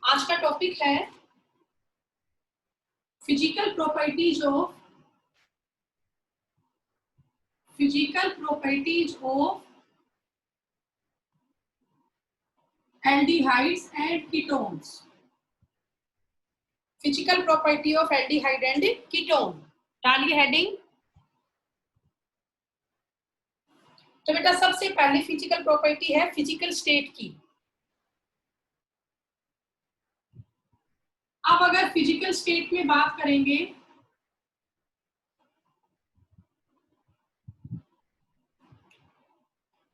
आज का टॉपिक है physical properties of aldehydes and ketones. Physical property of aldehyde and ketone, डालिए heading. तो बेटा सबसे पहली फिजिकल प्रॉपर्टी है फिजिकल स्टेट की। अब अगर फिजिकल स्टेट में बात करेंगे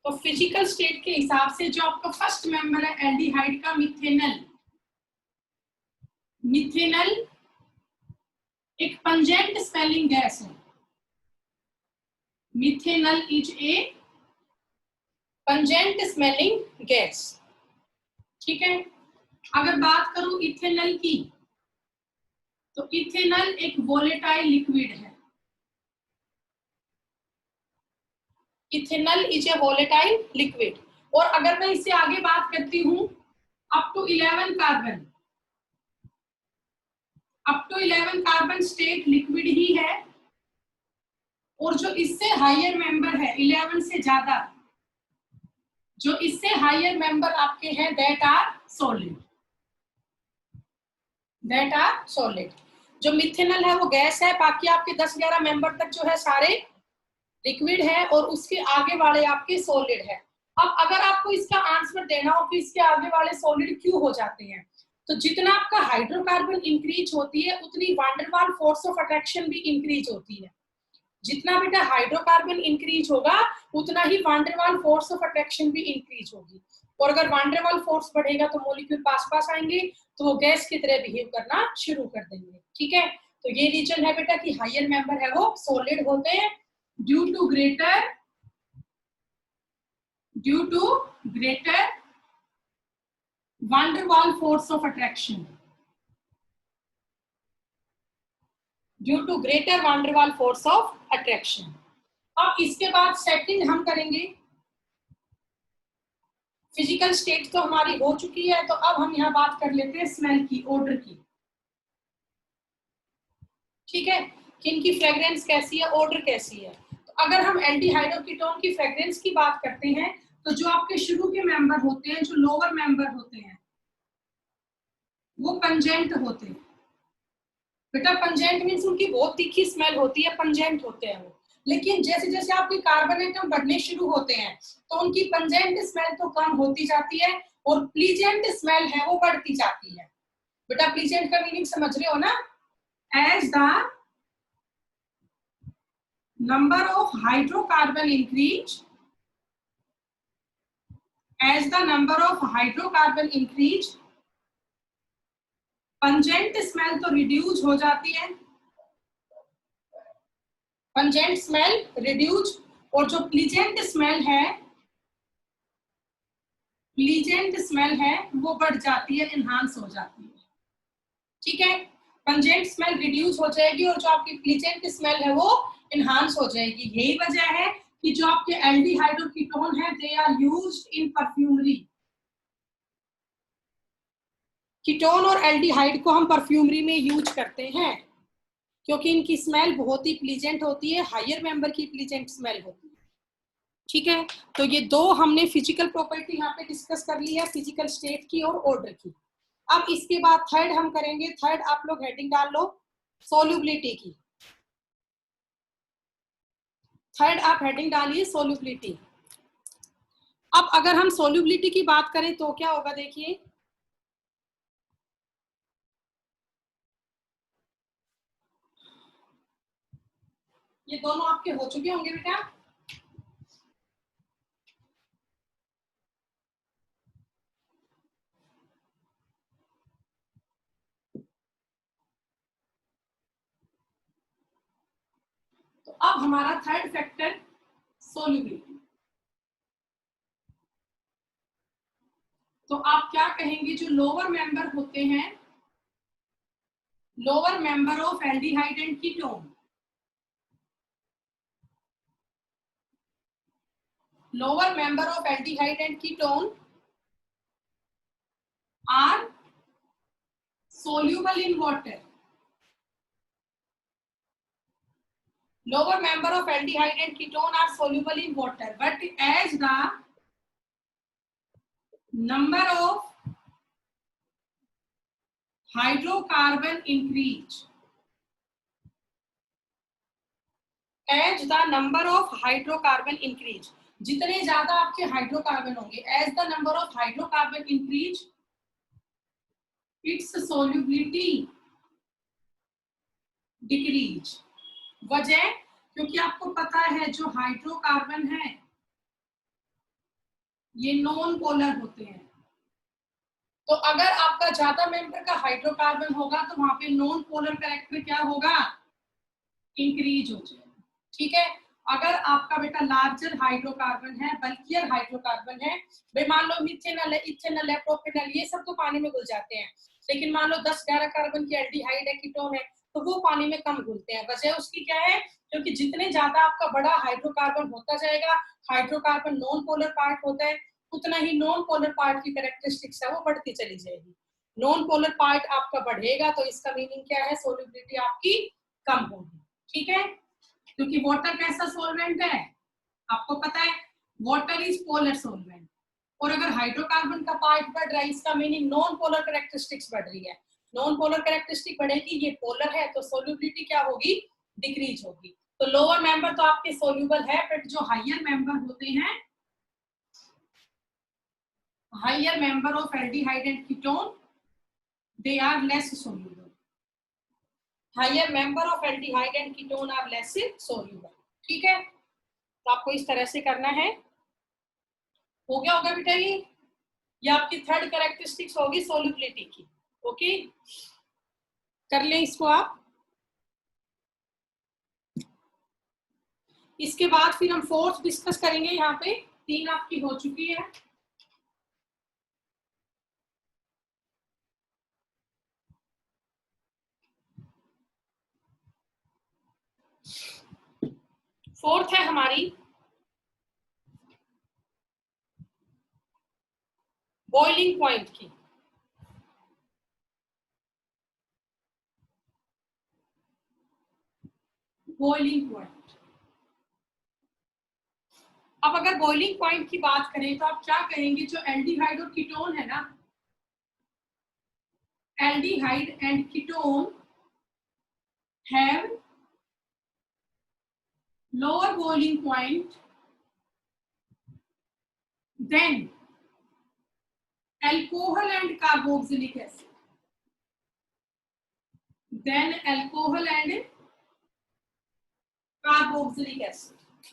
तो फिजिकल स्टेट के हिसाब से जो आपका फर्स्ट मेंबर है एल्डिहाइड का मिथेनल एक पंजेंट स्मेलिंग गैस है। Methanal is a pungent smelling gas. ठीक है। अगर बात करूं इथेनल की तो इथेनल एक वोलेटाइल लिक्विड है। Ethanol is a volatile liquid. और अगर मैं इससे आगे बात करती हूं up to 11 carbon state liquid ही है। और जो इससे हायर मेंबर है 11 से ज्यादा, जो इससे हायर मेंबर आपके हैं दैट आर सॉलिड। जो मिथेनल है वो गैस है, बाकी आपके 10-11 मेंबर तक जो है सारे लिक्विड है और उसके आगे वाले आपके सॉलिड है। अब अगर आपको इसका आंसर देना हो कि इसके आगे वाले सॉलिड क्यों हो जाते हैं, तो जितना आपका हाइड्रोकार्बन इंक्रीज होती है उतनी वांडरवाल फोर्स ऑफ अट्रैक्शन भी इंक्रीज होती है। जितना बेटा हाइड्रोकार्बन इंक्रीज होगा उतना ही वांडरवाल फोर्स ऑफ अट्रैक्शन भी इंक्रीज होगी। और अगर वांडरवाल फोर्स बढ़ेगा तो मॉलिक्यूल पास आएंगे तो वो गैस की तरह बिहेव करना शुरू कर देंगे। ठीक है। तो ये रीजन है बेटा कि हायर मेंबर है वो सॉलिड होते हैं due to greater Van der Waal force of attraction. Due to greater Van der Waal force of attraction. अब इसके बाद सेकंड हम करेंगे, फिजिकल स्टेट तो हमारी हो चुकी है, तो अब हम यहाँ बात कर लेते हैं स्मेल की, ऑर्डर की। ठीक है। कि इनकी फ्रेग्रेंस कैसी है, ऑर्डर कैसी है। तो अगर हम एल्डिहाइड और कीटोन की फ्रेग्रेंस की बात करते हैं तो जो आपके शुरू के मेंबर होते हैं, जो लोअर मेंबर होते हैं, वो पंजेंट होते हैं। बेटा पंजेंट मीन्स उनकी बहुत तीखी स्मेल होती है, पंजेंट होते हैं वो। लेकिन जैसे जैसे आपके कार्बन एटम बढ़ने शुरू होते हैं तो उनकी पंजेंट स्मेल तो कम होती जाती है और प्लीजेंट स्मेल है वो बढ़ती जाती है। बेटा प्लीजेंट का मीनिंग समझ रहे हो ना? As the number of hydrocarbon increase, pungent smell तो रिड्यूस हो जाती है, पंजेंट स्मेल रिड्यूस, और जो प्लीजेंट स्मेल है वो बढ़ जाती है, एनहांस हो जाती है। ठीक है। पंजेंट स्मेल रिड्यूस हो जाएगी और जो आपकी प्लीजेंट स्मेल है वो एनहांस हो जाएगी। यही वजह है कि जो आपके एल्डिहाइड और कीटोन है they are used in perfumery. Ketone और एल्डिहाइड को हम परफ्यूमरी में यूज करते हैं क्योंकि इनकी स्मेल बहुत ही प्लीजेंट होती है, हायर मेंबर की प्लीजेंट स्मेल होती है। ठीक है। तो ये दो हमने फिजिकल प्रॉपर्टी यहाँ पे डिस्कस कर ली है, फिजिकल स्टेट की और ऑर्डर की। अब इसके बाद थर्ड हम करेंगे। थर्ड आप लोग हेडिंग डाल लो सोल्यूबिलिटी की। थर्ड आप हेडिंग डालिए सोल्यूबिलिटी। अब अगर हम सोल्यूबिलिटी की बात करें तो क्या होगा, देखिए ये दोनों आपके हो चुके होंगे बेटा। तो अब हमारा थर्ड फैक्टर सोल्यूबिलिटी। तो आप क्या कहेंगे, जो लोअर मेंबर होते हैं, lower member of aldehyde and ketone, lower member of aldehyde and ketone are soluble in water. Lower member of aldehyde and ketone are soluble in water, but as the number of hydrocarbon increase, as the number of hydrocarbon increase, जितने ज्यादा आपके hydrocarbon होंगे, as the number of hydrocarbon increase, its solubility decrease. वजह, क्योंकि आपको पता है जो हाइड्रोकार्बन है ये नॉन पोलर होते हैं, तो अगर आपका ज्यादा मेंबर का हाइड्रोकार्बन होगा तो वहां पे नॉन पोलर कैरेक्टर क्या होगा, इंक्रीज हो जाएगा। ठीक है, अगर आपका बेटा लार्जर हाइड्रोकार्बन है, बल्कियर हाइड्रोकार्बन है, भाई मान लो मिथेनॉल है, इथेनॉल है, प्रोपेनॉल, ये सब तो पानी में घुल जाते हैं, लेकिन मान लो 10-11 कार्बन की एल्डिहाइड है, कीटोन है, तो वो पानी में कम घुलते हैं। वजह उसकी क्या है, क्योंकि जितने ज्यादा आपका बड़ा हाइड्रोकार्बन होता जाएगा, हाइड्रोकार्बन नॉन पोलर पार्ट होता है, उतना ही नॉन पोलर पार्ट की कैरेक्टरिस्टिक्स है वो बढ़ती चली जाएगी। नॉन पोलर पार्ट आपका बढ़ेगा तो इसका मीनिंग क्या है, सोल्युबिलिटी आपकी कम होगी। ठीक है, क्योंकि वाटर कैसा सॉल्वेंट है आपको पता है, वाटर इज पोलर सॉल्वेंट, और अगर हाइड्रोकार्बन का पार्ट बढ़ रहा है इसका मीनिंग नॉन पोलर कैरेक्टरिस्टिक्स बढ़ रही है। नॉन पोलर कैरेक्टरिस्टिक बढ़ेगी, ये पोलर है तो सोल्युबिलिटी क्या होगी, डिक्रीज होगी। तो लोअर मेंबर तो आपके सोल्यूबल है, बट जो हायर मेंबर होते हैं, higher member of aldehyde and ketone, they are less soluble. Higher member of aldehyde and ketone are less soluble. ठीक है, तो आपको इस तरह से करना है। हो गया होगा बेटा, ये आपकी थर्ड कैरेक्टरिस्टिक्स होगी सोल्युबिलिटी की। ओके, कर लें इसको आप। इसके बाद फिर हम फोर्थ डिस्कस करेंगे। यहाँ पे 3 आपकी हो चुकी है। फोर्थ है हमारी बॉइलिंग पॉइंट की। बॉइलिंग पॉइंट, अब अगर बॉइलिंग पॉइंट की बात करें तो आप क्या कहेंगे, जो एल्डिहाइड और कीटोन है ना, aldehyde and ketone have lower boiling point than alcohol and carboxylic acid, than alcohol and carboxylic acid.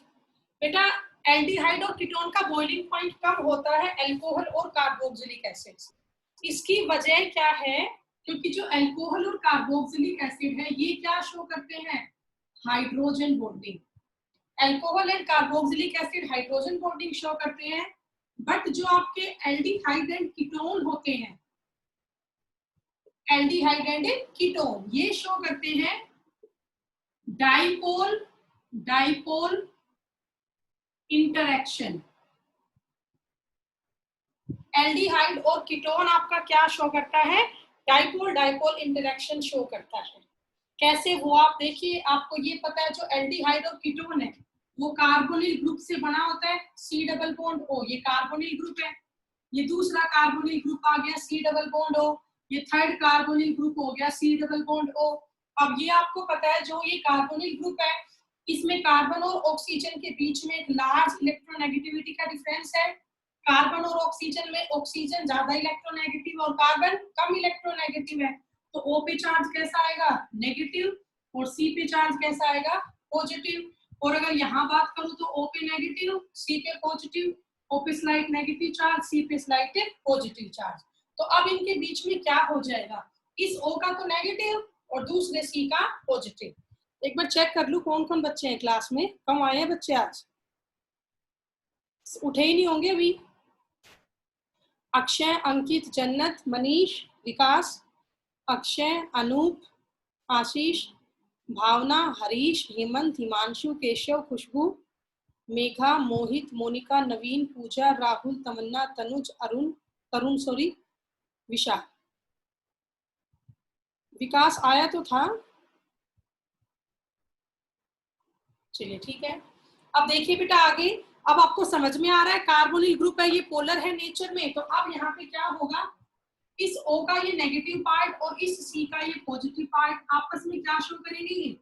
बेटा एल्डिहाइड और कीटोन का बॉइलिंग पॉइंट कम होता है अल्कोहल और कार्बोक्सिलिक एसिड से। इसकी वजह क्या है, क्योंकि जो अल्कोहल और कार्बोक्सिलिक एसिड है ये क्या शो करते हैं, hydrogen bonding. Alcohol and carboxylic acid hydrogen bonding show करते हैं, बट जो आपके एल्डिहाइड एंड कीटोन होते हैं, एल्डिहाइड एंड कीटोन ये शो करते हैं डाइपोल डाइपोल इंटरेक्शन। एल्डिहाइड और कीटोन आपका क्या शो करता है, डाइपोल डाइपोल इंटरेक्शन शो करता है। कैसे वो आप देखिए, आपको ये पता है जो एल्डिहाइड और कीटोन है वो कार्बोनिल ग्रुप से बना होता है, सी डबल बॉन्ड ओ, ये कार्बोनिल ग्रुप है, ये दूसरा कार्बोनिल ग्रुप आ गया सी डबल बॉन्ड ओ, ये थर्ड कार्बोनिल ग्रुप हो गया सी डबल बॉन्ड ओ। अब ये आपको पता है जो ये कार्बोनिल ग्रुप है इसमें कार्बन और ऑक्सीजन के बीच में एक लार्ज इलेक्ट्रोनेगेटिविटी का डिफरेंस है। कार्बन और ऑक्सीजन में ऑक्सीजन ज्यादा इलेक्ट्रोनेगेटिव और कार्बन कम इलेक्ट्रोनेगेटिव है, तो O पे चार्ज कैसा आएगा, नेगेटिव, और C पे चार्ज कैसा आएगा, पॉजिटिव। और अगर यहाँ बात करूं तो O पे नेगेटिव, C पे पॉजिटिव, O पे स्लाइट नेगेटिव चार्ज, C पे स्लाइट पॉजिटिव चार्ज। तो अब इनके बीच में क्या हो जाएगा, इस O का तो नेगेटिव और दूसरे C का पॉजिटिव। एक बार चेक कर लूं कौन कौन बच्चे हैं क्लास में, कम आए हैं बच्चे आज, उठे ही नहीं होंगे अभी। अक्षय, अंकित, जन्नत, मनीष, विकास, अक्षय, अनूप, आशीष, भावना, हरीश, हेमंत, हिमांशु, केशव, खुशबू, मेघा, मोहित, मोनिका, नवीन, पूजा, राहुल, तमन्ना, तनुज, अरुण, तरुण सॉरी, विशाल। विकास आया तो था, चलिए ठीक है। अब देखिए बेटा आगे, अब आपको समझ में आ रहा है कार्बोनिल ग्रुप है, ये पोलर है नेचर में, तो अब यहाँ पे क्या होगा, इस O का ये नेगेटिव पार्ट और इस C का ये पॉजिटिव पार्ट आपस में क्या शो करेंगे,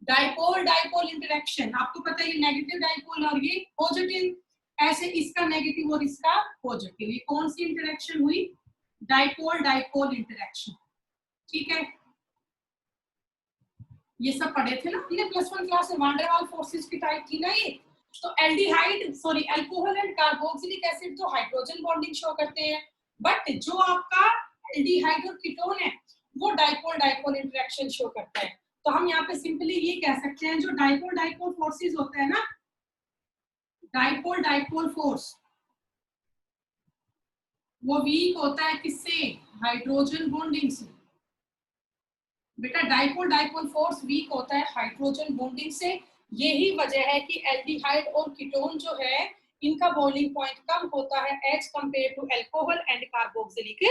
डाइपोल डाइपोल इंटरेक्शन। आपको पता है ये नेगेटिव डाइपोल और ये पॉजिटिव, ऐसे इसका नेगेटिव और इसका पॉजिटिव, ये कौन सी इंटरेक्शन हुई, डाइपोल डाइपोल इंटरेक्शन। ठीक है, ये सब पढ़े थे ना हमने +1 क्लास में, वान डेर वाल फोर्सेस की टाइप थी ना ये। तो aldehyde sorry alcohol and carboxylic acid तो हाइड्रोजन बॉन्डिंग शो करते हैं, बट जो आपका एल्डिहाइड और कीटोन है वो डाइपोल डाइपोल इंटरेक्शन शो करता है। तो हम यहाँ पे सिंपली ये कह सकते हैं, जो डाइपोल डाइपोल फोर्सेस होते हैं ना, डाइपोल डाइपोल फोर्स वो वीक होता है किससे, हाइड्रोजन बॉन्डिंग से। बेटा डाइपोल डाइपोल फोर्स वीक होता है हाइड्रोजन बॉन्डिंग से। यही वजह है कि एल्डिहाइड और कीटोन जो है इनका बॉइलिंग पॉइंट कम होता है as compare to alcohol and carboxylic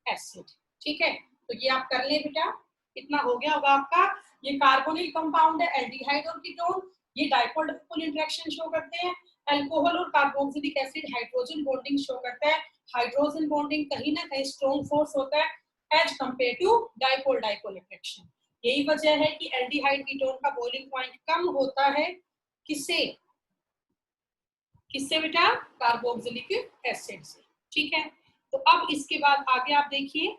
acid. ठीक है, तो ये आप कर ले बेटा, इतना हो गया होगा आपका। ये कार्बोनिल कंपाउंड है एल्डिहाइड और कीटोन, ये डाइपोल डाइपोल इंटरेक्शन शो करते हैं। अल्कोहल और carboxylic acid hydrogen bonding show करता है। हाइड्रोजन बॉन्डिंग कहीं ना कहीं स्ट्रॉन्ग फोर्स होता है as compare to dipole dipole interaction. यही वजह है कि एल्डिहाइड कीटोन का बॉइलिंग पॉइंट कम होता है किससे, किससे बेटा, कार्बोक्सिलिक एसिड से। ठीक है, तो अब इसके बाद आगे आप देखिए,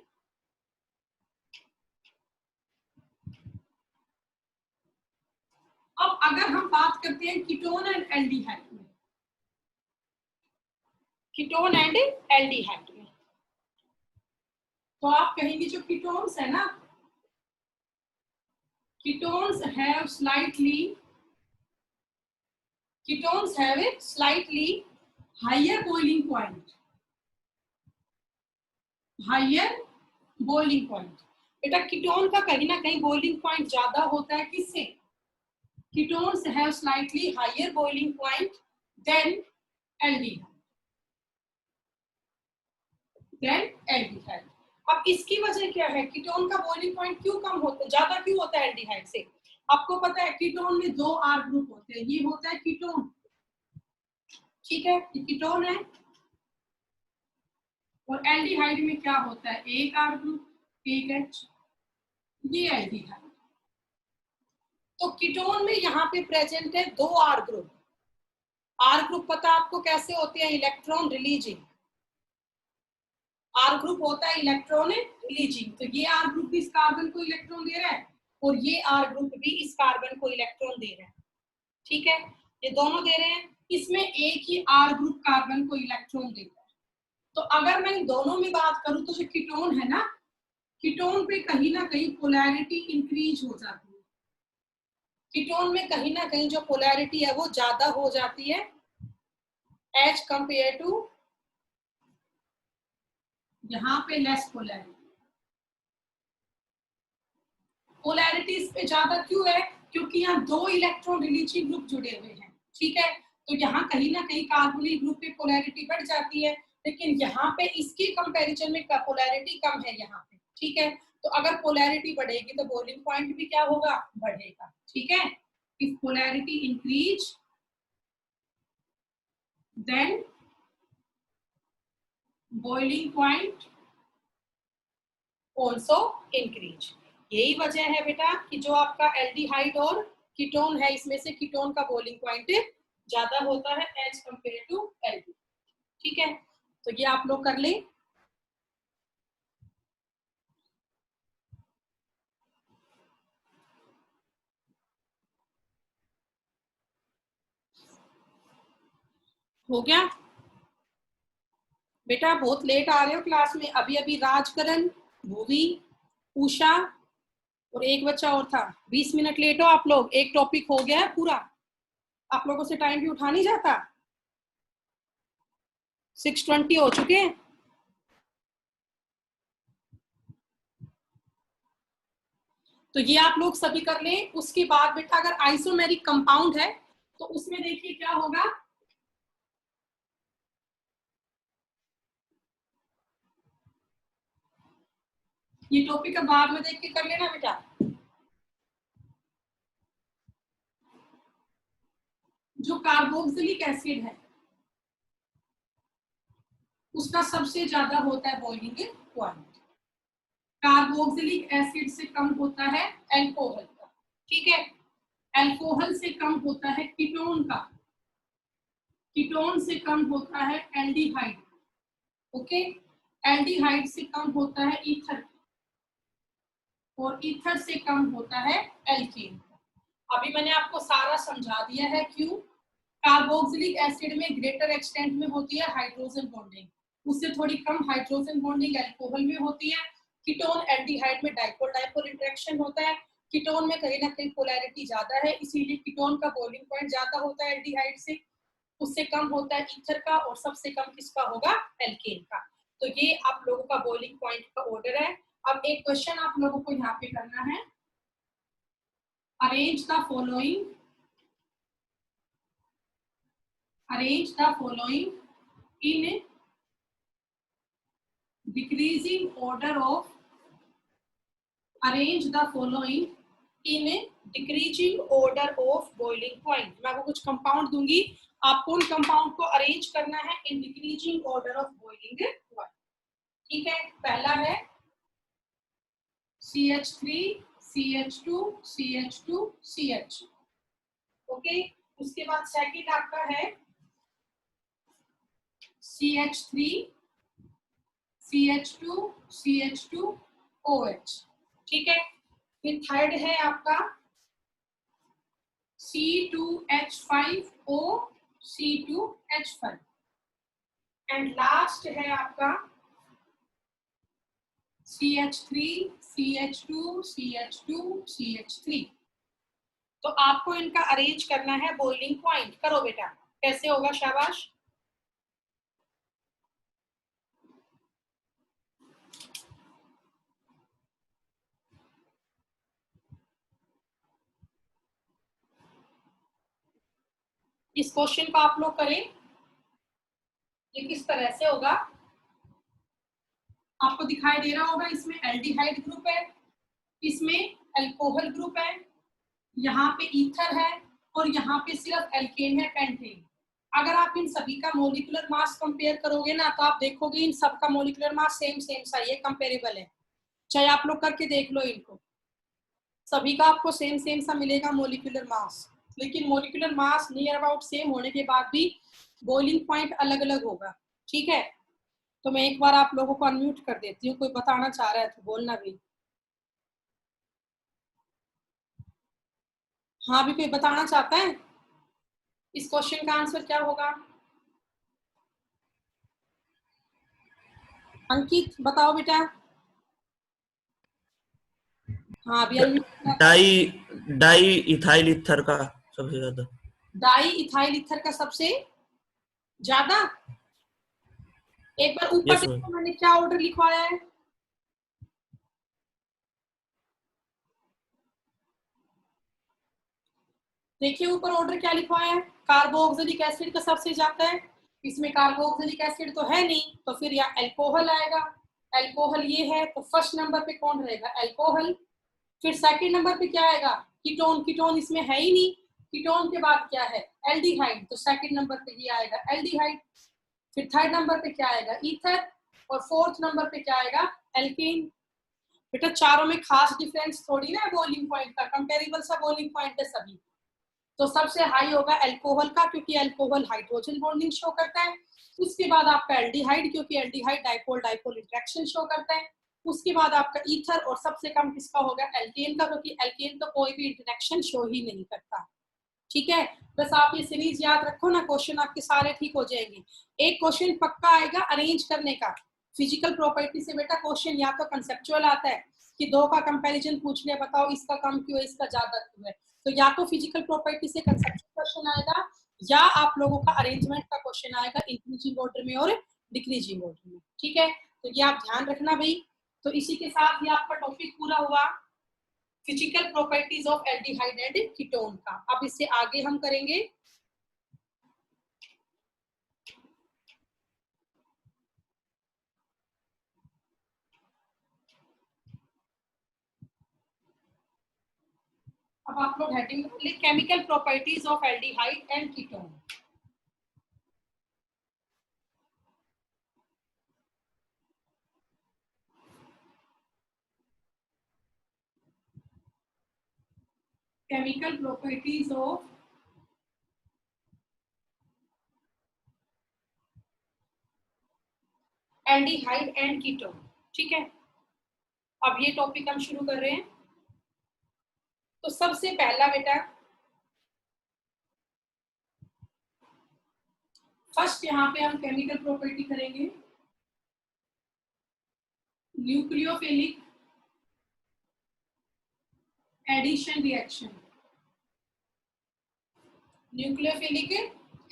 अब अगर हम बात करते हैं कीटोन एंड एल्डिहाइड में, कीटोन एंड एल्डिहाइड में, तो आप कहेंगे जो कीटोन्स है ना, ketones have slightly higher boiling point, higher boiling point. बेटा कीटोन का कहीं ना कहीं बॉइलिंग पॉइंट ज्यादा होता है किससे, ketones have slightly higher boiling point than aldehyde. अब इसकी वजह क्या है, कीटोन का बॉइलिंग पॉइंट क्यों कम होता है, ज्यादा क्यों होता है एल्डिहाइड से। आपको पता है कीटोन में 2 R ग्रुप होते हैं, ये होता है कीटोन, ठीक है, ये कीटोन है। और एल्डिहाइड में क्या होता है, एक R ग्रुप एक H, ये एल्डिहाइड। तो कीटोन में यहाँ पे प्रेजेंट है 2 R ग्रुप। R ग्रुप पता आपको कैसे होते हैं, इलेक्ट्रॉन रिलीजिंग। R ग्रुप होता है इलेक्ट्रॉन रिलीजिंग, तो ये R ग्रुप भी इस कार्बन को इलेक्ट्रॉन दे रहा है और ये R ग्रुप भी इस कार्बन को इलेक्ट्रॉन दे रहा है। ठीक है, ये दोनों दे रहे हैं, इसमें एक ही R ग्रुप कार्बन को इलेक्ट्रॉन देता है। तो अगर मैं इन दोनों में बात करूं तो जो कीटोन है ना, कीटोन पे कहीं ना कहीं पोलैरिटी इंक्रीज हो जाती है, कीटोन में कहीं ना कहीं जो पोलैरिटी है वो ज्यादा हो जाती है एज कंपेयर टू यहाँ पे लेस पोलैरिटी। पोलैरिटी इस पे ज्यादा क्यों है, क्योंकि यहाँ 2 इलेक्ट्रॉन रिलीजिंग ग्रुप जुड़े हुए हैं। ठीक है, तो यहाँ कहीं ना कहीं कार्बोनिल ग्रुप पे पोलैरिटी बढ़ जाती है, लेकिन यहाँ पे इसके कंपैरिजन में पोलैरिटी कम है यहाँ पे। ठीक है, तो अगर पोलैरिटी बढ़ेगी तो बॉइलिंग पॉइंट भी क्या होगा, बढ़ेगा। ठीक है, if polarity increase then boiling point also increase. यही वजह है बेटा कि जो आपका एल्डिहाइड और कीटोन है, इसमें से कीटोन का बॉइलिंग पॉइंट ज्यादा होता है एज कंपेयर टू एल्डिहाइड। ठीक है, तो ये आप लोग कर ले। हो गया बेटा, बहुत लेट आ रहे हो क्लास में। अभी अभी राजकरण, भूवी, उषा और एक बच्चा और था, 20 मिनट लेट हो आप लोग। एक टॉपिक हो गया है पूरा, आप लोगों से टाइम भी उठा नहीं जाता। 6:20 हो चुके हैं। तो ये आप लोग सभी कर लें। उसके बाद बेटा अगर आइसोमेरिक कंपाउंड है तो उसमें देखिए क्या होगा, ये टॉपिक अब बाद में देख के कर लेना बेटा। जो कार्बोक्सिलिक एसिड है उसका सबसे ज्यादा होता है बॉइलिंग पॉइंट। कार्बोक्सिलिक एसिड से कम होता है अल्कोहल का, ठीक है। अल्कोहल से कम होता है कीटोन का, कीटोन से कम होता है एल्डिहाइड, ओके। एल्डिहाइड से कम होता है ईथर, और ईथर से कम होता है एल्कीन। अभी मैंने आपको सारा समझा दिया है क्यों। कार्बोक्सिलिक एसिड में ग्रेटर एक्सटेंट में होती है हाइड्रोजन बॉन्डिंग, उससे थोड़ी कम हाइड्रोजन बॉन्डिंग अल्कोहल में होती है। कीटोन एल्डिहाइड में डाइपोल डाइपोल इंटरेक्शन होता है। कीटोन में कहीं ना कहीं पोलैरिटी ज्यादा है, इसीलिए कीटोन का बॉइलिंग पॉइंट ज्यादा होता है एल्डिहाइड से, उससे कम होता है ईथर का, और सबसे कम किसका होगा, एल्केन का। तो ये आप लोगों का बॉइलिंग पॉइंट का ऑर्डर है। अब एक क्वेश्चन आप लोगों को यहाँ पे करना है, arrange the following, arrange the following in decreasing order of, arrange the following in decreasing order of boiling point। मैं आपको कुछ कंपाउंड दूंगी, आपको उन कंपाउंड को अरेंज करना है in decreasing order of boiling point, ठीक है। पहला है CH3 CH2 CH2 CH, okay. उसके बाद सेकंड आपका है CH3 CH2 CH2 OH, ठीक है। फिर थर्ड है आपका C2H5O C2H5, एंड लास्ट है आपका CH3 CH2 CH2 CH3। तो आपको इनका अरेंज करना है बॉइलिंग पॉइंट। करो बेटा, कैसे होगा, शाबाश। इस क्वेश्चन को आप लोग करें, ये किस तरह से होगा आपको दिखाई दे रहा होगा। इसमें एल्डिहाइड ग्रुप है, इसमें अल्कोहल ग्रुप है, यहाँ पे ईथर है, और यहाँ पे सिर्फ एल्केन है, पेंटेन। अगर आप इन सभी का मोलिकुलर मास कंपेयर करोगे ना, तो आप देखोगे इन सब का मोलिकुलर मास सेम सेम सा, ये कंपेरेबल है। चाहे आप लोग करके देख लो इनको, सभी का आपको सेम सेम सा मिलेगा मोलिकुलर मास। लेकिन molecular mass near about same होने के बाद भी बॉइलिंग पॉइंट अलग अलग होगा, ठीक है। तो मैं एक बार आप लोगों को अनम्यूट कर देती हूँ, कोई बताना चाह रहा है तो बोलना भी। हाँ, भी कोई बताना चाहता है इस क्वेश्चन का आंसर क्या होगा। अंकित बताओ बेटा। हाँ, अभी unmute. Di di ethyl ether का सबसे ज्यादा। डाई इथाइल ईथर का सबसे ज्यादा। एक बार ऊपर यस मैम। देखो मैंने क्या ऑर्डर लिखवाया है। देखिए ऊपर ऑर्डर क्या लिखवाया है, कार्बोक्सिलिक एसिड का सबसे ज्यादा है। इसमें कार्बोक्सिलिक एसिड तो है नहीं, तो फिर या अल्कोहल आएगा। अल्कोहल ये है, तो फर्स्ट नंबर पे कौन रहेगा, अल्कोहल। फिर सेकंड नंबर पे क्या आएगा, कीटोन। कीटोन इसमें है ही नहीं। कीटोन के बाद क्या है, एल्डिहाइड, तो सेकंड नंबर पे ये आएगा एल्डिहाइड। फिर थर्ड नंबर पे क्या आएगा, ईथर, और फोर्थ नंबर पे क्या आएगा, एल्केन। बेटा चारों में खास डिफरेंस थोड़ी ना है बॉइलिंग पॉइंट का, कंपेरेबल सा बॉइलिंग पॉइंट है सभी। तो सबसे हाई होगा अल्कोहल का, क्योंकि अल्कोहल हाइड्रोजन बॉन्डिंग शो करता है। उसके बाद आपका एल्डिहाइड, क्योंकि aldehyde dipole dipole interaction show करता है। उसके बाद आपका ईथर, और सबसे कम किसका होगा, एल्केन का, क्योंकि एल्केन तो कोई भी इंटरेक्शन शो ही नहीं करता, ठीक है। बस आप ये सीरीज याद रखो ना, क्वेश्चन आपके सारे ठीक हो जाएंगे। एक क्वेश्चन पक्का आएगा अरेंज करने का, फिजिकल प्रॉपर्टी से बेटा क्वेश्चन या तो कंसेप्चुअल आता है कि दो का कंपैरिजन पूछ ले, बताओ इसका कम क्यों है, इसका ज्यादा क्यों है। तो या तो फिजिकल प्रॉपर्टी से कंसेप्चुअल क्वेश्चन आएगा, या आप लोगों का अरेंजमेंट का क्वेश्चन आएगा इंक्रीजिंग ऑर्डर में और डिक्रीजिंग ऑर्डर में, ठीक है। तो ये आप ध्यान रखना भाई। तो इसी के साथ ये आपका टॉपिक पूरा हुआ, physical properties of aldehyde and ketone का। अब इससे आगे हम करेंगे अब आप लोग हेडिंग लिख chemical properties of aldehyde and ketone. Chemical properties of aldehyde and ketone. ठीक है, अब ये टॉपिक हम शुरू कर रहे हैं। तो सबसे पहला बेटा, फर्स्ट यहाँ पे हम केमिकल प्रॉपर्टी करेंगे nucleophilic addition reaction. Nucleophilic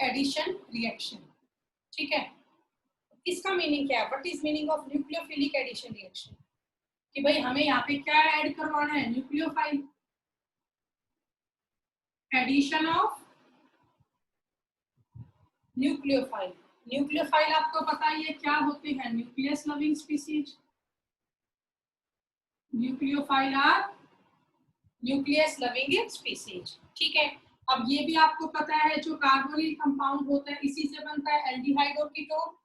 addition reaction, ठीक है। इसका मीनिंग क्या है? What is meaning of nucleophilic addition reaction? कि भाई हमें यहाँ पे क्या ऐड करवाना है? Nucleophile, addition of nucleophile. Nucleophile आपको पता ही है क्या होते हैं? Nucleus loving species. Nucleophile are nucleus loving species, ठीक है। अब ये भी आपको पता है जो कार्बोनिल कंपाउंड होता है इसी से बनता है एल्डिहाइड और कीटोन।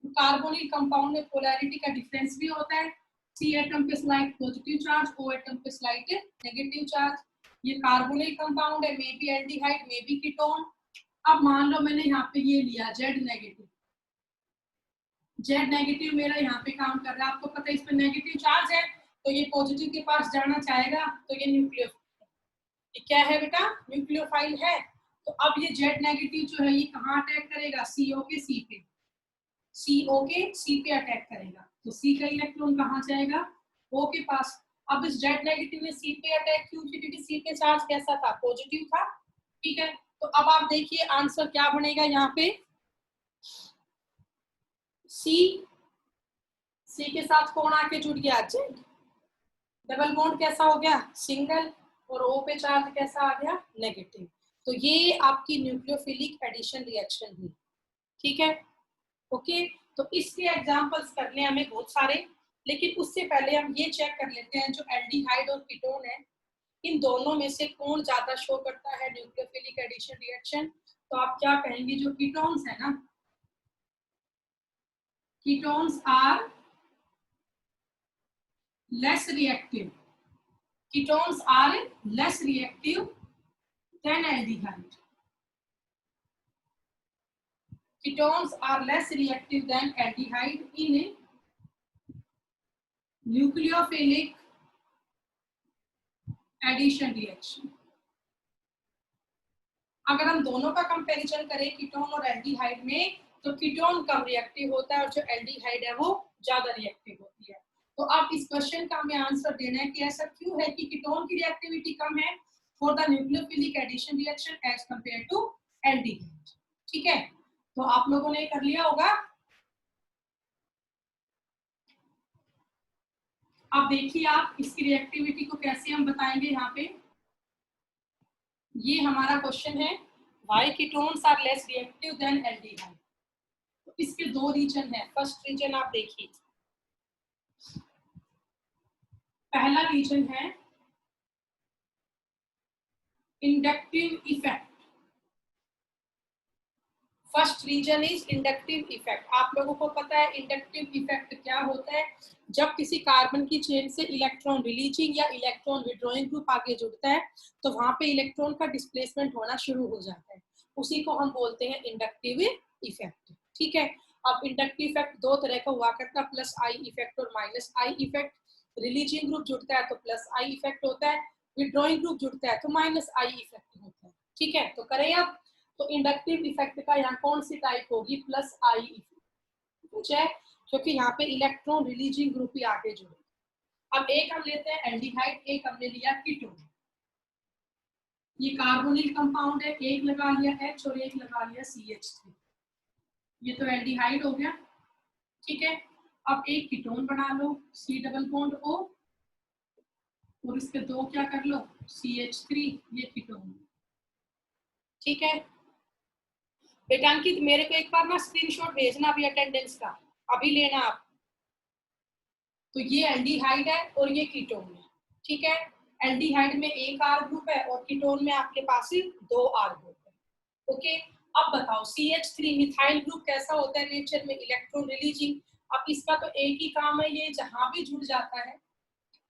कार्बोनिल कंपाउंड में पोलैरिटी का डिफरेंस भी होता है, सी एटम पे स्लाइट पॉजिटिव चार्ज, ओ एटम पे स्लाइट नेगेटिव चार्ज। ये कार्बोनिल कंपाउंड है, may be aldehyde may be ketone. अब मान लो मैंने यहाँ पे ये लिया जेड नेगेटिव, जेड नेगेटिव मेरा यहाँ पे काम कर रहा है, आपको पता है इस पे नेगेटिव चार्ज है तो ये पॉजिटिव के पास जाना चाहेगा, तो ये न्यूक्लियोफाइल, ये क्या है बेटा? न्यूक्लियोफाइल है। तो अब ये जेड नेगेटिव जो है ये कहाँ अटैक करेगा? सीओ के सी पे, सीओ के सी पे अटैक करेगा। तो सी का इलेक्ट्रॉन कहाँ जाएगा? ओ के पास। अब इस जेड नेगेटिव ने सी पे अटैक क्यों किया? क्योंकि सी पे चार्ज कैसा था? पॉजिटिव था, ठीक है। तो अब आप देखिए आंसर क्या बनेगा यहाँ पे, सी, सी के साथ कौन आके जुड़ गया? जेड। डबल बॉन्ड कैसा हो गया? सिंगल। और ओ पे चार्ज कैसा आ गया? नेगेटिव। तो ये आपकी न्यूक्लियोफिलिक एडिशन रिएक्शन हुई, ठीक है। ओके, तो इसके एग्जांपल्स करने हमें बहुत सारे, लेकिन उससे पहले हम ये चेक कर लेते हैं जो एल्डिहाइड और कीटोन है इन दोनों में से कौन ज्यादा शो करता है न्यूक्लियोफिलिक एडिशन रिएक्शन। तो आप क्या कहेंगे? जो कीटोन्स है ना, ketones are less reactive, ketones are less reactive than aldehyde, ketones are less reactive than aldehyde in nucleophilic addition reaction। अगर हम दोनों का कंपैरिजन करें कीटोन और एल्डिहाइड में, तो कीटोन कम रिएक्टिव होता है और जो एल्डिहाइड है वो ज्यादा रिएक्टिव होती है। तो अब इस क्वेश्चन का हमें आंसर देना है कि ऐसा क्यों है कि कीटोन की रिएक्टिविटी कम है for the nucleophilic addition reaction as compare to aldehyde, ठीक है। तो आप लोगों ने कर लिया होगा। अब देखिए आप इसकी रिएक्टिविटी को कैसे हम बताएंगे। यहाँ पे ये हमारा क्वेश्चन है, why ketones are less reactive than aldehyde. तो इसके दो रीजन है। फर्स्ट रीजन आप देखिए, पहला रीजन है inductive effect. First reason is inductive effect. आप लोगों को पता है इंडक्टिव इफेक्ट क्या होता है? जब किसी कार्बन की चेन से इलेक्ट्रॉन रिलीजिंग या इलेक्ट्रॉन विड्रॉइंग ग्रुप आगे जुड़ता है तो वहां पे इलेक्ट्रॉन का डिस्प्लेसमेंट होना शुरू हो जाता है, उसी को हम बोलते हैं इंडक्टिव इफेक्ट, ठीक है। अब इंडक्टिव इफेक्ट दो तरह का हुआ करता है, प्लस आई इफेक्ट और minus I effect. Releasing group जुड़ता है तो प्लस आई इफेक्ट होता है, विड्रॉइंग ग्रुप जुड़ता है तो माइनस आई इफेक्ट होता है, ठीक है। तो करें अब, तो इंडक्टिव इफेक्ट का यहाँ कौन सी टाइप होगी? प्लस आई इफेक्ट, ठीक है, क्योंकि यहाँ पे इलेक्ट्रॉन रिलीजिंग ग्रुप ही आगे जुड़े। अब एक हम लेते हैं एल्डिहाइड, एक हमने लिया कीटोन। ये कार्बोनिल कंपाउंड है, एक लगा लिया H और एक लगा लिया CH3, ये तो एल्डिहाइड हो गया, ठीक है। अब एक कीटोन बना लो, C डबल बॉन्ड O और इसके दो क्या कर लो? CH3, ये कीटोन, ठीक है। बेटा अंकित मेरे को एक बार ना स्क्रीनशॉट भेजना अभी अटेंडेंस का, अभी लेना आप। तो ये एल्डिहाइड है और ये कीटोन है, ठीक है। एल्डिहाइड में एक R ग्रुप है और कीटोन में आपके पास सिर्फ 2 R ग्रुप है। ओके, अब बताओ CH3 मिथाइल ग्रुप कैसा होता है नेचर में, इलेक्ट्रॉन रिलीजिंग। अब इसका तो एक ही काम है, ये जहां भी जुड़ जाता है,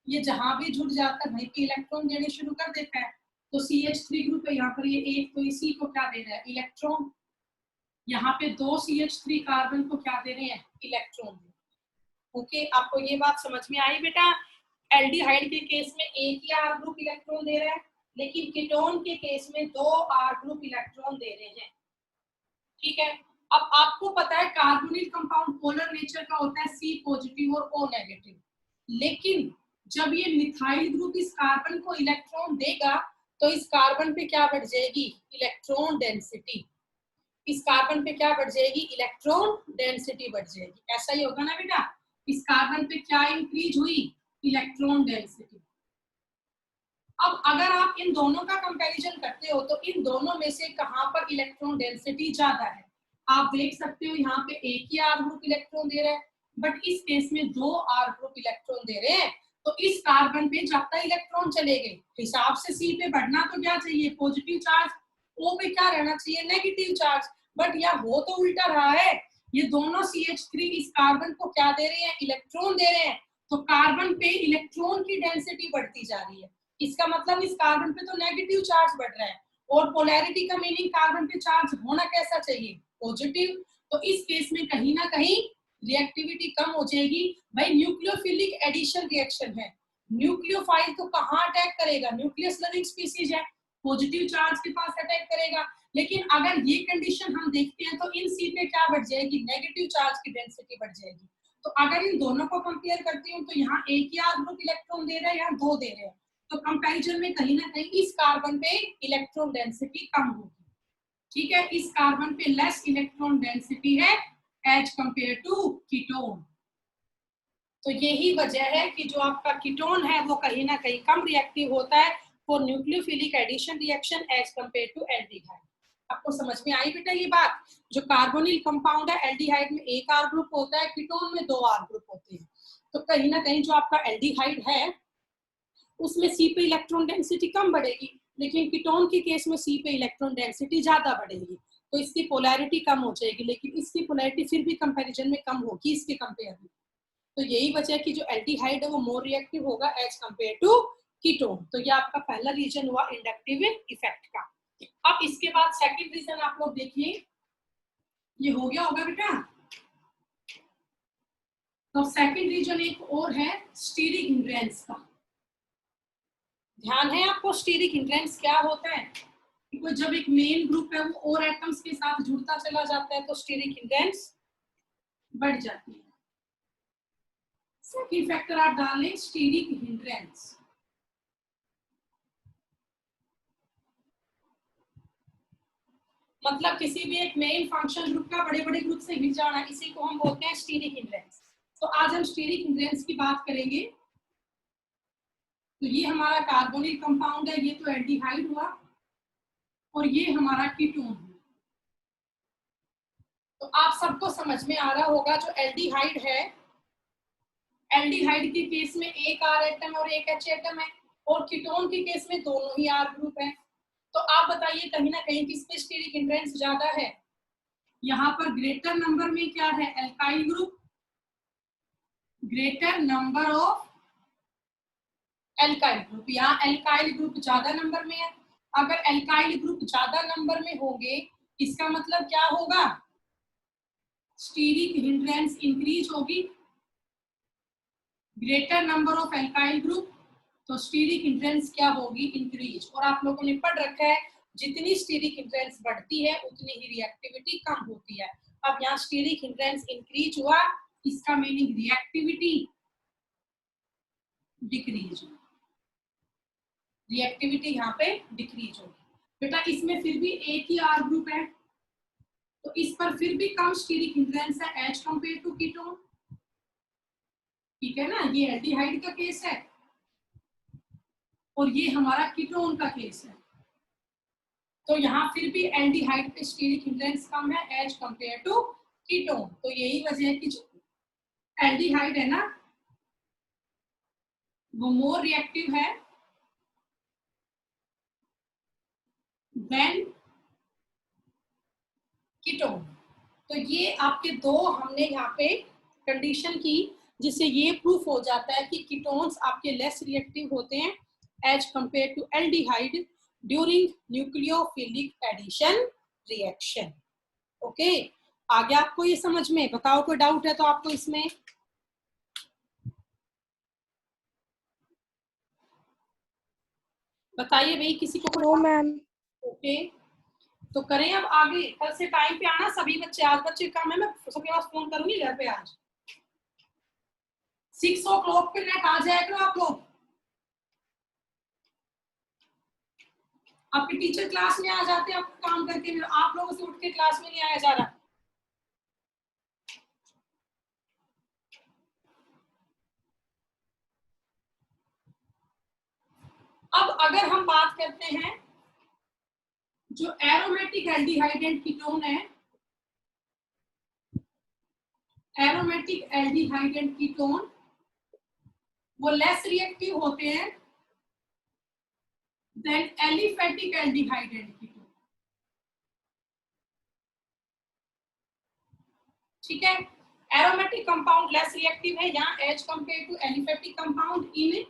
ये जहां भी जुड़ जाता है भाई पे इलेक्ट्रॉन देने शुरू कर देता है। तो CH3 ग्रुप है यहाँ पर, ये एक, तो इसी को क्या दे रहा है, इलेक्ट्रॉन। यहाँ पे 2 CH3 कार्बन को क्या दे रहे हैं, इलेक्ट्रॉन। ओके, आपको ये बात समझ में आई बेटा। एल्डिहाइड के केस में एक ही R ग्रुप इलेक्ट्रॉन दे रहा है, लेकिन कीटोन के केस में 2 R ग्रुप इलेक्ट्रॉन दे रहे हैं। ठीक है, अब आपको पता है कार्बोनिल कंपाउंड पोलर नेचर का होता है, C पॉजिटिव और O नेगेटिव। लेकिन जब ये मिथाइल ग्रुप इस कार्बन को इलेक्ट्रॉन देगा तो इस कार्बन पे क्या बढ़ जाएगी, इलेक्ट्रॉन डेंसिटी। इस कार्बन पे क्या बढ़ जाएगी, इलेक्ट्रॉन डेंसिटी बढ़ जाएगी। ऐसा ही होगा ना बेटा, इस कार्बन पे क्या इंक्रीज हुई, इलेक्ट्रॉन डेंसिटी। अब अगर आप इन दोनों का कंपैरिजन करते हो तो इन दोनों में से कहां पर इलेक्ट्रॉन डेंसिटी ज्यादा है। आप देख सकते हो यहाँ पे एक ही R ग्रुप इलेक्ट्रॉन दे रहा है, बट इस केस में 2 R ग्रुप इलेक्ट्रॉन दे रहे हैं। तो इस कार्बन पे ज्यादा इलेक्ट्रॉन चले गए, हिसाब से C पे बढ़ना तो क्या चाहिए, पॉजिटिव चार्ज, O पे क्या रहना चाहिए, नेगेटिव चार्ज। बट यह हो तो उल्टा रहा है, ये दोनों CH3 इस कार्बन को क्या दे रहे हैं, इलेक्ट्रॉन दे रहे हैं। तो कार्बन पे इलेक्ट्रॉन की डेंसिटी बढ़ती जा रही है। इसका मतलब इस कार्बन पे तो नेगेटिव चार्ज बढ़ रहा है, और पोलैरिटी का मीनिंग कार्बन पे चार्ज होना कैसा चाहिए, पॉजिटिव। तो इस केस में कहीं ना कहीं रिएक्टिविटी कम हो जाएगी। भाई न्यूक्लियोफिलिक एडिशन रिएक्शन है, न्यूक्लियोफाइल तो कहाँ अटैक करेगा, न्यूक्लियस लविंग स्पीसीज है, पॉजिटिव चार्ज के पास अटैक करेगा। लेकिन अगर ये कंडीशन हम देखते हैं तो इन C पे क्या बढ़ जाएगी, नेगेटिव चार्ज की डेंसिटी बढ़ जाएगी। तो अगर इन दोनों को कंपेयर करती हूँ तो यहाँ एक ही R ग्रुप इलेक्ट्रॉन दे रहा है, यहाँ 2 दे रहे हैं। तो कंपैरिजन में कहीं ना कहीं इस कार्बन पे इलेक्ट्रॉन डेंसिटी कम होगी। ठीक है, इस कार्बन पे लेस इलेक्ट्रॉन डेंसिटी है एज कंपेयर टू कीटोन। तो यही वजह है कि जो आपका कीटोन है वो कहीं ना कहीं कम रिएक्टिव होता है for nucleophilic addition reaction as compare to aldehyde. आपको समझ में आई बेटा ये बात। जो कार्बोनिल कंपाउंड है, एल्डिहाइड में एक R ग्रुप होता है, कीटोन में 2 R ग्रुप होते हैं। तो कहीं ना कहीं जो आपका एल्डिहाइड है उसमें C पे इलेक्ट्रॉन डेंसिटी कम बढ़ेगी, लेकिन कीटोन के केस में C पे इलेक्ट्रॉन डेंसिटी ज्यादा बढ़ेगी। तो इसकी पोलैरिटी कम हो जाएगी, लेकिन इसकी पोलैरिटी फिर भी कंपैरिजन में कम होगी इसके कंपेयर में। तो यही वजह है कि जो एल्डिहाइड है वो मोर रिएक्टिव होगा एज कंपेयर टू कीटोन। तो ये आपका पहला रीजन हुआ इंडक्टिव इफेक्ट का। अब इसके बाद सेकंड रीजन आप लोग देखिए, ये हो गया होगा बेटा। तो सेकंड रीजन एक और है स्टीरिक हिंड्रेंस का। ध्यान है आपको, स्टीरिक हिंड्रेंस क्या होता है, कि जब एक मेन ग्रुप है वो और एटम्स के साथ जुड़ता चला जाता है तो स्टीरिक हिंड्रेंस बढ़ जाती है। सेकंड फैक्टर आप डाल लें स्टीरिक हिंड्रेंस। मतलब किसी भी एक मेन फंक्शन ग्रुप का बड़े बड़े ग्रुप से मिल जाना, इसी को हम बोलते हैं स्टीरिक हिंड्रेंस। तो आज हम स्टीरिक हिंड्रेंस की बात करेंगे। तो ये हमारा कार्बोनिल कंपाउंड है, ये तो एल्डिहाइड हुआ, और ये हमारा कीटोन है। तो आप सबको समझ में आ रहा होगा जो एल्डिहाइड है, एल्डिहाइड के केस में एक R एटम और एक H एटम है, और कीटोन के केस में दोनों ही R ग्रुप है। तो आप बताइए कहीं ना कहीं किस पे स्टीरिक हिंड्रेंस ज्यादा है, यहाँ पर ग्रेटर नंबर में क्या है, alkyl group, greater number of alkyl group, यहाँ एल्काइल ग्रुप ज्यादा नंबर में है। अगर एल्काइल ग्रुप ज्यादा नंबर में होंगे इसका मतलब क्या होगा, स्टीरिक हिंड्रेंस इंक्रीज होगी। Greater number of alkyl group, तो स्टीरिक हिंड्रेंस क्या होगी, इंक्रीज। और आप लोगों ने पढ़ रखा है जितनी स्टीरिक हिंड्रेंस बढ़ती है उतनी ही रिएक्टिविटी कम होती है। अब यहाँ स्टीरिक हिंड्रेंस इंक्रीज हुआ, इसका मीनिंग रिएक्टिविटी डिक्रीज, रिएक्टिविटी यहाँ पे डिक्रीज होगी। बेटा इसमें फिर भी एक ही R ग्रुप है, तो इस पर फिर भी कम स्टीरिक हिंड्रेंस है एज कंपेयर टू कीटोन। ठीक है ना, ये एल्डिहाइड का केस है और ये हमारा कीटोन का केस है। तो यहाँ फिर भी एल्डिहाइड पे स्टीरिक हिंड्रेंस कम है एज कंपेयर टू कीटोन। तो यही वजह है कि जो एल्डिहाइड है ना वो मोर रिएक्टिव है व्हेन कीटोन। तो ये आपके दो हमने यहाँ पे कंडीशन की जिससे ये प्रूफ हो जाता है कि कीटोन्स आपके लेस रिएक्टिव होते हैं as compare to aldehyde during nucleophilic addition reaction. Okay, आगे आपको ये समझ में, बताओ कोई डाउट है तो आपको इसमें? बताइए भाई, किसी को? No ma'am. ओके, तो करें अब आगे। कल से टाइम पे आना सभी बच्चे, आज बच्चे कम है, मैं सबके पास फोन करूंगी घर पे आज 6 o'clock पे नेट आ जाएगा आप लोग। आपके टीचर क्लास में आ जाते हैं आपका काम करके, आप लोगों से उठ के क्लास में नहीं आया जा रहा। अब अगर हम बात करते हैं जो एरोमेटिक एल्डिहाइड एंड कीटोन है, एरोमेटिक एल्डिहाइड एंड कीटोन वो लेस रिएक्टिव होते हैं than aliphatic aldehyde and ketone. ठीक है, एरोमेटिक कंपाउंड लेस रिएक्टिव है यहाँ as compare to aliphatic compound in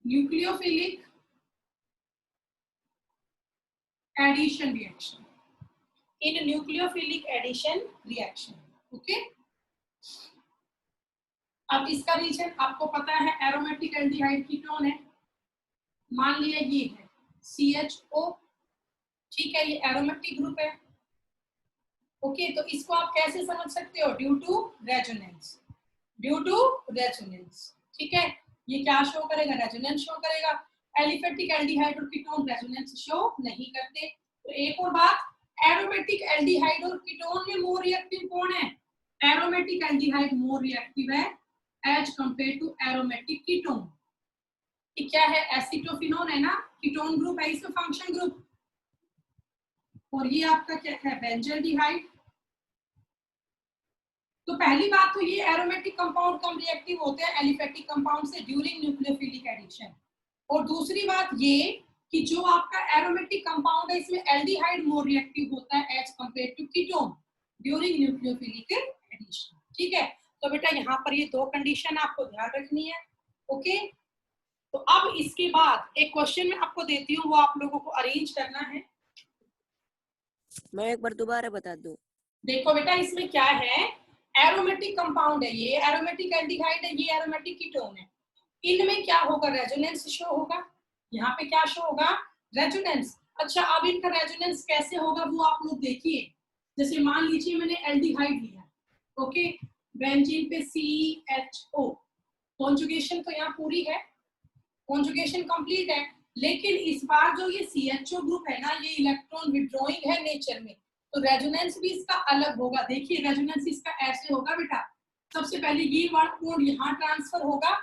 nucleophilic addition reaction, in nucleophilic addition reaction. Okay, अब इसका रीजन आपको पता है, एरोमेटिक एल्डिहाइड कीटोन है, मान लिया ये है CHO, ठीक है, ये एरोमेटिक ग्रुप है। ओके, तो इसको आप कैसे समझ सकते हो? Due to resonance, due to resonance. ठीक है, ये क्या शो करेगा? रेजोनेंस शो करेगा। एलिफेटिक एल्डिहाइड और कीटोन रेजोनेंस शो नहीं करते। तो एक और बात, एरोमेटिक एल्डिहाइड और कीटोन में मोर रिएक्टिव कौन है? एरोमेटिक एल्डिहाइड मोर रिएक्टिव है as compare to aromatic ketone. ये क्या है? एसिटोफिनोन है ना, कीटोन ग्रुप है, इसमें फंक्शन ग्रुप। और ये आपका क्या है? बेंजल्डिहाइड। तो पहली बात तो ये एरोमेटिक कंपाउंड कम रिएक्टिव होते हैं एलिफेटिक कंपाउंड से ड्यूरिंग न्यूक्लियोफिलिक एडिशन। और दूसरी बात ये कि जो आपका एरोमेटिक कंपाउंड है इसमें एल्डिहाइड मोर रिएक्टिव होता है as compare to ketone during nucleophilic addition. ठीक है, तो बेटा यहाँ पर ये दो कंडीशन आपको ध्यान रखनी है। ओके, तो अब इसके बाद एक क्वेश्चन मैं आपको देती हूँ, वो आप लोगों को अरेंज करना है। मैं एक बार दोबारा बता दूं। देखो बेटा, इसमें क्या है, एरोमेटिक कंपाउंड है, ये एरोमेटिक एल्डिहाइड है, ये एरोमेटिक कीटोन है। इनमें क्या होगा? रेजोनेंस शो होगा। यहाँ पे क्या शो होगा? रेजोनेंस। अच्छा, अब इनका रेजोनेंस कैसे होगा वो आप लोग देखिए। जैसे मान लीजिए मैंने एल्डिहाइड लिया, ओके, बेंजीन पे CHO, कॉन्जुगेशन तो यहाँ पूरी है, कॉन्जुगेशन कंप्लीट है, लेकिन इस बार जो ये CHO ग्रुप है ना, ये इलेक्ट्रॉन विड्रॉइंग है नेचर में, तो रेजोनेंस भी इसका अलग होगा। देखिए रेजोनेंस इसका ऐसे होगा बेटा, सबसे पहले ये वाला बॉन्ड यहाँ ट्रांसफर होगा,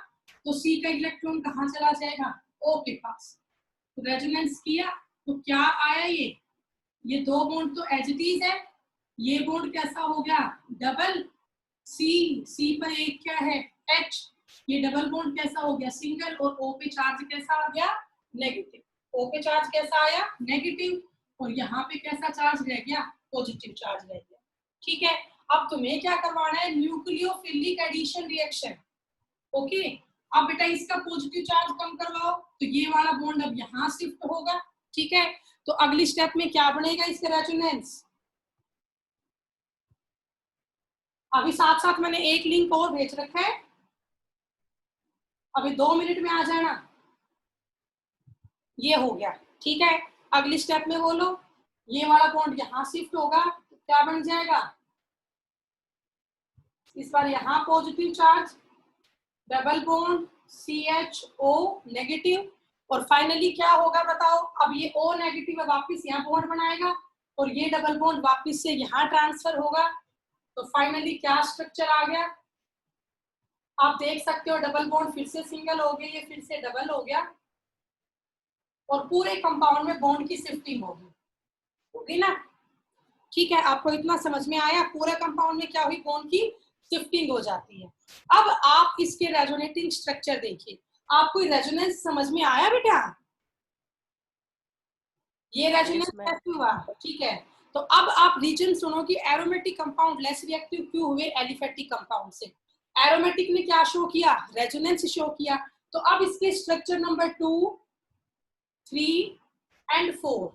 तो C का इलेक्ट्रॉन कहाँ चला जाएगा? O के पास। तो रेजोनेंस किया तो क्या आया? ये दो बॉन्ड तो एज इट इज है, ये बॉन्ड कैसा हो गया? डबल। C पर एक क्या है? H, ये डबल बॉन्ड कैसा हो गया? सिंगल। और O पे चार्ज कैसा आ गया? नेगेटिव। O पे चार्ज कैसा आया? नेगेटिव। और यहाँ पे कैसा चार्ज रह गया? पॉजिटिव चार्ज रह गया। ठीक है, अब तुम्हें क्या करवाना है? Nucleophilic addition reaction. ओके, अब बेटा इसका पॉजिटिव चार्ज कम करवाओ, तो ये वाला बॉन्ड अब यहाँ शिफ्ट होगा। ठीक है, तो अगली स्टेप में क्या बनेगा? इसका रेजोनेंस। अभी साथ साथ मैंने एक लिंक और भेज रखा है, अभी 2 मिनट में आ जाना। ये हो गया। ठीक है, अगली स्टेप में बोलो, ये वाला बॉन्ड यहाँ शिफ्ट होगा, तो क्या बन जाएगा? इस बार यहाँ positive charge, double bond CHO negative, और फाइनली क्या होगा बताओ? अब ये O नेगेटिव वापस यहाँ बॉन्ड बनाएगा, और ये डबल बॉन्ड वापस से यहाँ ट्रांसफर होगा। तो फाइनली क्या स्ट्रक्चर आ गया? आप देख सकते हो, डबल बॉन्ड फिर से सिंगल हो गया, ये फिर से डबल हो गया, और पूरे कंपाउंड में बॉन्ड की शिफ्टिंग होगी ना? ठीक है, आपको इतना समझ में आया? पूरे कंपाउंड में क्या हुई? बॉन्ड की शिफ्टिंग हो जाती है। अब आप इसके रेजोनेटिंग स्ट्रक्चर देखिए, आपको रेजोनेंस समझ में आया बेटा? ये रेजोनेंस Yes, ma'am. कैसे हुआ, ठीक है। तो अब आप रीजन सुनो कि एरोमेटिक कंपाउंड लेस रिएक्टिव क्यों हुए एलिफेटिक कंपाउंड से। एरोमेटिक ने क्या शो किया, रेजोनेंस शो किया। तो अब इसके स्ट्रक्चर नंबर 2, 3 एंड 4,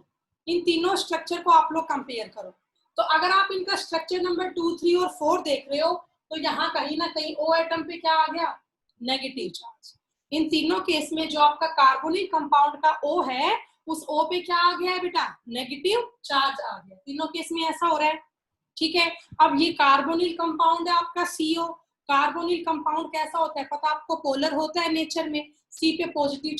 इन तीनों स्ट्रक्चर को आप लोग कंपेयर करो। तो अगर आप इनका स्ट्रक्चर नंबर 2, 3 और 4 देख रहे हो तो यहाँ कहीं ना कहीं O एटम पे क्या आ गया, नेगेटिव चार्ज। इन तीनों केस में जो आपका कार्बोनिल कंपाउंड का O है उस O पे क्या आ गया है बेटा, नेगेटिव चार्ज आ गया। तीनों केस में ऐसा हो रहा है, ठीक है। अब ये कार्बोनिल कंपाउंड है आपका CO। कार्बोनिल कंपाउंड कैसा होता है पता आपको, पोलर होता है नेचर में, C पे पॉजिटिव